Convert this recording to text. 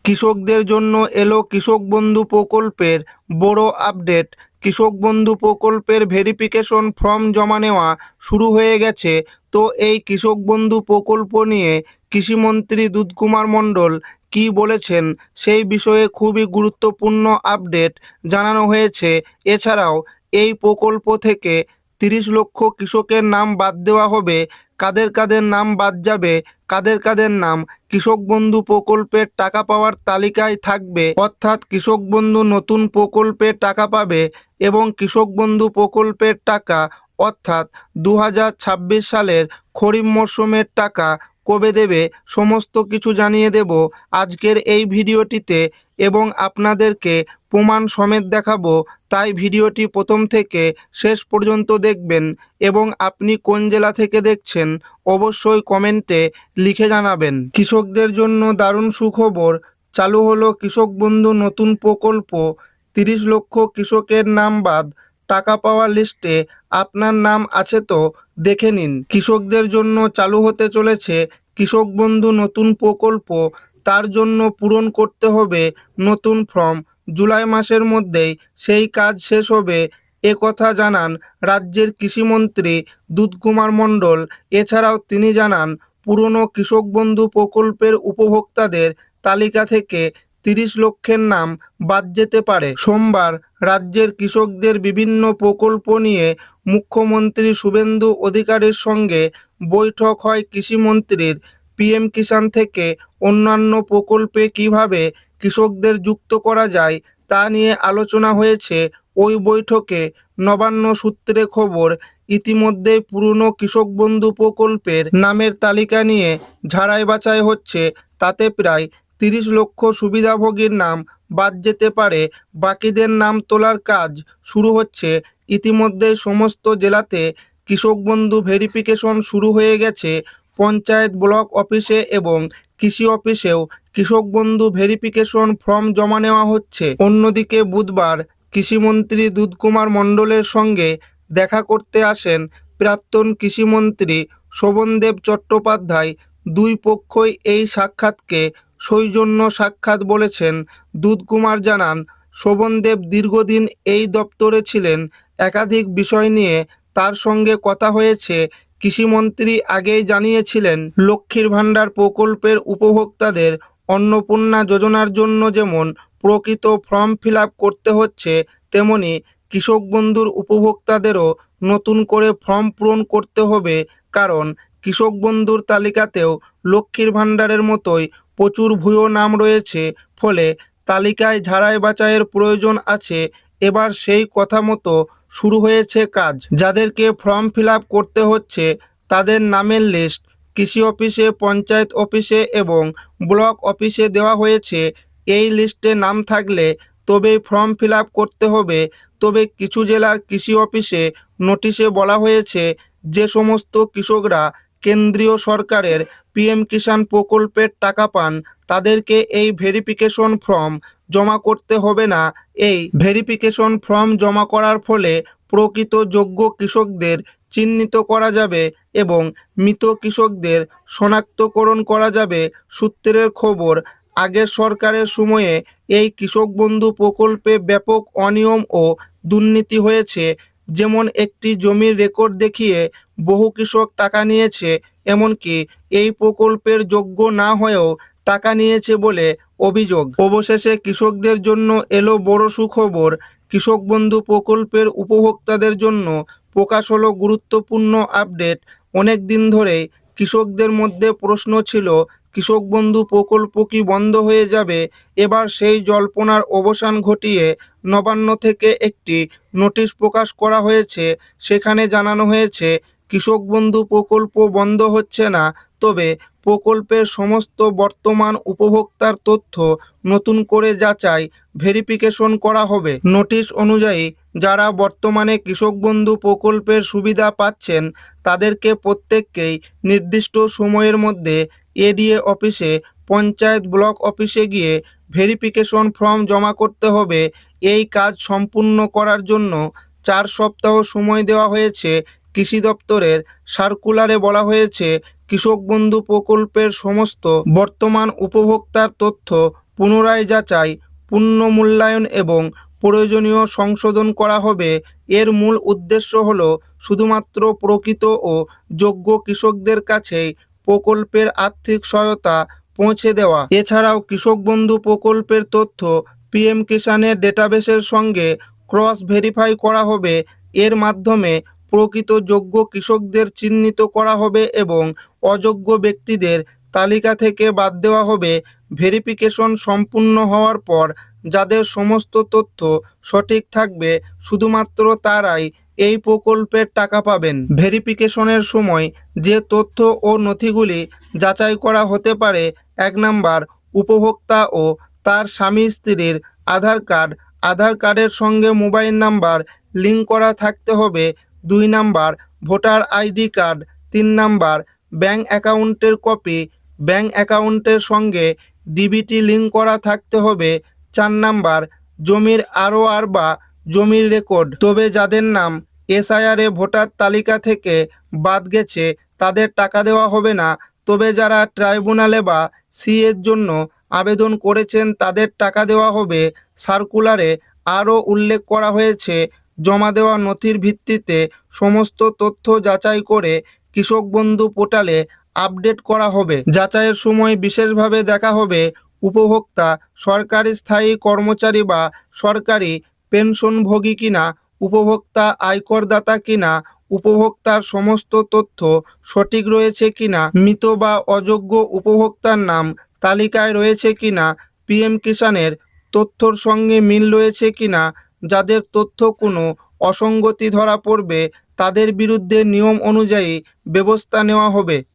কৃষকদের জন্য এলো কৃষক বন্ধু প্রকল্পের বড় আপডেট। কৃষক বন্ধু প্রকল্পের ভেরিফিকেশন ফর্ম জমা নেওয়া শুরু হয়ে গেছে। তো এই কৃষক বন্ধু প্রকল্প নিয়ে কৃষিমন্ত্রী দুধকুমার মণ্ডল কি বলেছেন সেই বিষয়ে খুবই গুরুত্বপূর্ণ আপডেট জানানো হয়েছে। এছাড়াও এই প্রকল্প থেকে 30 লক্ষ কৃষকের নাম বাদ দেওয়া হবে। কাদের কাদের নাম বাদ যাবে, কাদের কাদের নাম কৃষক বন্ধু প্রকল্পের টাকা পাওয়ার তালিকায় থাকবে, অর্থাৎ কৃষক বন্ধু নতুন প্রকল্পে টাকা পাবে এবং কৃষক বন্ধু প্রকল্পের টাকা অর্থাৎ 2026 সালের খরিফ মরশুমের টাকা কবে দেবে, সমস্ত কিছু জানিয়ে দেব আজকের এই ভিডিওটিতে এবং আপনাদেরকে প্রমাণ সমেত দেখাবো। তাই ভিডিওটি প্রথম থেকে শেষ পর্যন্ত দেখবেন এবং আপনি কোন জেলা থেকে দেখছেন অবশ্যই কমেন্টে লিখে জানাবেন। কৃষকদের জন্য দারুণ সুখবর, চালু হলো কৃষক বন্ধু নতুন প্রকল্প। 30 লক্ষ কৃষকের নাম বাদ, টাকা পাওয়ার লিস্টে আপনার নাম আছে তো দেখে নিন। কৃষকদের জন্য চালু হতে চলেছে কৃষক বন্ধু নতুন প্রকল্প। তার জন্য পূরণ করতে হবে নতুন ফর্ম। জুলাই মাসের মধ্যেই সেই কাজ শেষ হবে, এ কথা জানান রাজ্যের কৃষিমন্ত্রী দুধকুমার মণ্ডল। এছাড়াও তিনি জানান পুরনো কৃষক বন্ধু প্রকল্পের উপভোক্তাদের তালিকা থেকে 30 লক্ষের নাম বাদ যেতে পারে। সোমবার রাজ্যের কৃষকদের বিভিন্ন প্রকল্প নিয়ে মুখ্যমন্ত্রী শুভেন্দু অধিকারীর সঙ্গে বৈঠক হয় কৃষিমন্ত্রীর। পিএম কিষাণ থেকে অন্যান্য প্রকল্পে কিভাবে কৃষকদের যুক্ত করা যায় তা নিয়ে আলোচনা হয়েছে ওই বৈঠকে। নবান্ন সূত্রে খবর, ইতিমধ্যেই পুরনো কৃষক বন্ধু প্রকল্পের নামের তালিকা নিয়ে ঝাড়াই বাছাই হচ্ছে। তাতে প্রায় 30 লক্ষ সুবিধাভোগীর নাম বাদ যেতে পারে। বাকিদের নাম তোলার কাজ শুরু হচ্ছে। ইতিমধ্যে সমস্ত জেলাতে কৃষক বন্ধু ভেরিফিকেশন শুরু হয়ে গেছে। পঞ্চায়েত, ব্লক অফিসে এবং কৃষি অফিসেও কৃষক বন্ধু ভেরিফিকেশন ফর্ম জমা নেওয়া হচ্ছে। অন্যদিকে বুধবার কৃষিমন্ত্রী দুধকুমার মণ্ডলের সঙ্গে দেখা করতে আসেন প্রাক্তন কৃষিমন্ত্রী শোভনদেব চট্টোপাধ্যায়। দুই পক্ষই এই সাক্ষাৎকে সৌজন্য সাক্ষাৎ বলেছেন। দুধকুমার জানান, শোভনদেব দীর্ঘদিন এই দপ্তরে ছিলেন। একাধিক বিষয় নিয়ে তার সঙ্গে কথা হয়েছে। কৃষিমন্ত্রী আগেই জানিয়েছিলেন লক্ষ্মীর ভাণ্ডার প্রকল্পের উপভোক্তাদের অন্নপূর্ণা যোজনার জন্য যেমন প্রকৃত ফর্ম ফিল আপ করতে হচ্ছে, তেমনি কৃষক বন্ধুর উপভোক্তাদেরও নতুন করে ফর্ম পূরণ করতে হবে। কারণ কৃষক বন্ধুর তালিকাতেও লক্ষ্মীর ভাণ্ডারের মতোই প্রচুর ভুয়ো নাম রয়েছে, ফলে তালিকায় ঝাড়াই বাছাইয়ের প্রয়োজন আছে। এবার সেই কথা মতো শুরু হয়েছে কাজ। যাদেরকে ফর্ম ফিল আপ করতে হচ্ছে তাদের নামের লিস্ট কৃষি অফিসে, পঞ্চায়েত অফিসে এবং ব্লক অফিসে দেওয়া হয়েছে। এই লিস্টে নাম থাকলে তবেই ফর্ম ফিল আপ করতে হবে। তবে কিছু জেলার কৃষি অফিসে নোটিশে বলা হয়েছে যে সমস্ত কৃষকরা কেন্দ্রীয় সরকারের পিএম কিষাণ প্রকল্পের টাকা পান তাদেরকে এই ভেরিফিকেশন ফর্ম জমা করতে হবে না। এই ভেরিফিকেশন ফর্ম জমা করার ফলে প্রকৃত যোগ্য কৃষকদের চিহ্নিত করা যাবে এবং মৃত কৃষকদের শনাক্তকরণ করা যাবে। সূত্রের খবর, আগের সরকারের সময়ে এই কৃষক বন্ধু প্রকল্পে ব্যাপক অনিয়ম ও দুর্নীতি হয়েছে। যেমন একটি জমির রেকর্ড দেখিয়ে বহু কৃষক টাকা নিয়েছে, এমনকি এই প্রকল্পের যোগ্য না হয়েও টাকা নিয়েছে বলে অভিযোগ। অবশেষে কৃষকদের জন্য এলো বড় সুখবর। কৃষক বন্ধু প্রকল্পের উপভোক্তাদের জন্য প্রকাশ হলো গুরুত্বপূর্ণ আপডেট। অনেক দিন ধরেই কৃষকদের মধ্যে প্রশ্ন ছিল কৃষক বন্ধু প্রকল্প কি বন্ধ হয়ে যাবে। এবার সেই জল্পনার অবসান ঘটিয়ে নবান্ন থেকে একটি নোটিশ প্রকাশ করা হয়েছে। সেখানে জানানো হয়েছে কৃষক বন্ধু প্রকল্প বন্ধ হচ্ছে না, তবে প্রকল্পের সমস্ত বর্তমান উপভোক্তার তথ্য নতুন করে যাচাই ভেরিফিকেশন করা হবে। নোটিশ অনুযায়ী যারা বর্তমানে কৃষক বন্ধু প্রকল্পের সুবিধা পাচ্ছেন তাদেরকে প্রত্যেককেই নির্দিষ্ট সময়ের মধ্যে এডিএ অফিসে, পঞ্চায়েত, ব্লক অফিসে গিয়ে ভেরিফিকেশন ফর্ম জমা করতে হবে। এই কাজ সম্পূর্ণ করার জন্য 4 সপ্তাহ সময় দেওয়া হয়েছে। কৃষি দপ্তরের সার্কুলারে বলা হয়েছে কৃষক বন্ধু প্রকল্পের সমস্ত বর্তমান উপভোক্তার তথ্য পুনরায় যাচাই, পুনর্মূল্যায়ন এবং প্রয়োজনীয় সংশোধন করা হবে। এর মূল উদ্দেশ্য হল শুধুমাত্র প্রকৃত ও যোগ্য কৃষকদের কাছেই প্রকল্পের আর্থিক সহায়তা পৌঁছে দেওয়া। এছাড়াও কৃষক বন্ধু প্রকল্পের তথ্য পিএম কিষাণের ডেটাবেসের সঙ্গে ক্রস ভেরিফাই করা হবে। এর মাধ্যমে প্রকৃত যোগ্য কৃষকদের চিহ্নিত করা হবে এবং অযোগ্য ব্যক্তিদের তালিকা থেকে বাদ দেওয়া হবে। ভেরিফিকেশন সম্পূর্ণ হওয়ার পর যাদের সমস্ত তথ্য সঠিক থাকবে শুধুমাত্র তারাই এই প্রকল্পের টাকা পাবেন। ভেরিফিকেশনের সময় যে তথ্য ও নথিগুলি যাচাই করা হতে পারে: 1 নাম্বার, উপভোক্তা ও তার স্বামী স্ত্রীর আধার কার্ড। আধার কার্ডের সঙ্গে মোবাইল নাম্বার লিঙ্ক করা থাকতে হবে। 2 number, voter ID card. 3 number, bank অ্যাকাউন্টের কপি। ব্যাঙ্ক অ্যাকাউন্টের সঙ্গে ডিবিটি লিঙ্ক করা থাকতে হবে। 4 নাম্বার, জমির আরওআর বা জমির রেকর্ড। তবে যাদের নাম এসআইআরে ভোটার তালিকা থেকে বাদ গেছে তাদের টাকা দেওয়া হবে না। তবে যারা ট্রাইব্যুনালে বা সিএর জন্য আবেদন করেছেন তাদের টাকা দেওয়া হবে। সার্কুলারে আরও উল্লেখ করা হয়েছে, জমা দেওয়া নথির ভিত্তিতে সমস্ত তথ্য যাচাই করে কৃষক বন্ধু পোর্টালে আপডেট করা হবে। যাচাইয়ের সময় বিশেষভাবে দেখা হবে উপভোক্তা সরকারি স্থায়ী কর্মচারী বা সরকারি পেনশনভোগী কিনা, উপভোক্তা আয়করদাতা কিনা, উপভোক্তার সমস্ত তথ্য সঠিক রয়েছে কিনা, মৃত বা অযোগ্য উপভোক্তার নাম তালিকায় রয়েছে কিনা, পিএম কিষাণের তথ্যর সঙ্গে মিল রয়েছে কিনা। যাদের তথ্য কোনো অসঙ্গতি ধরা পড়বে তাদের বিরুদ্ধে নিয়ম অনুযায়ী ব্যবস্থা নেওয়া হবে।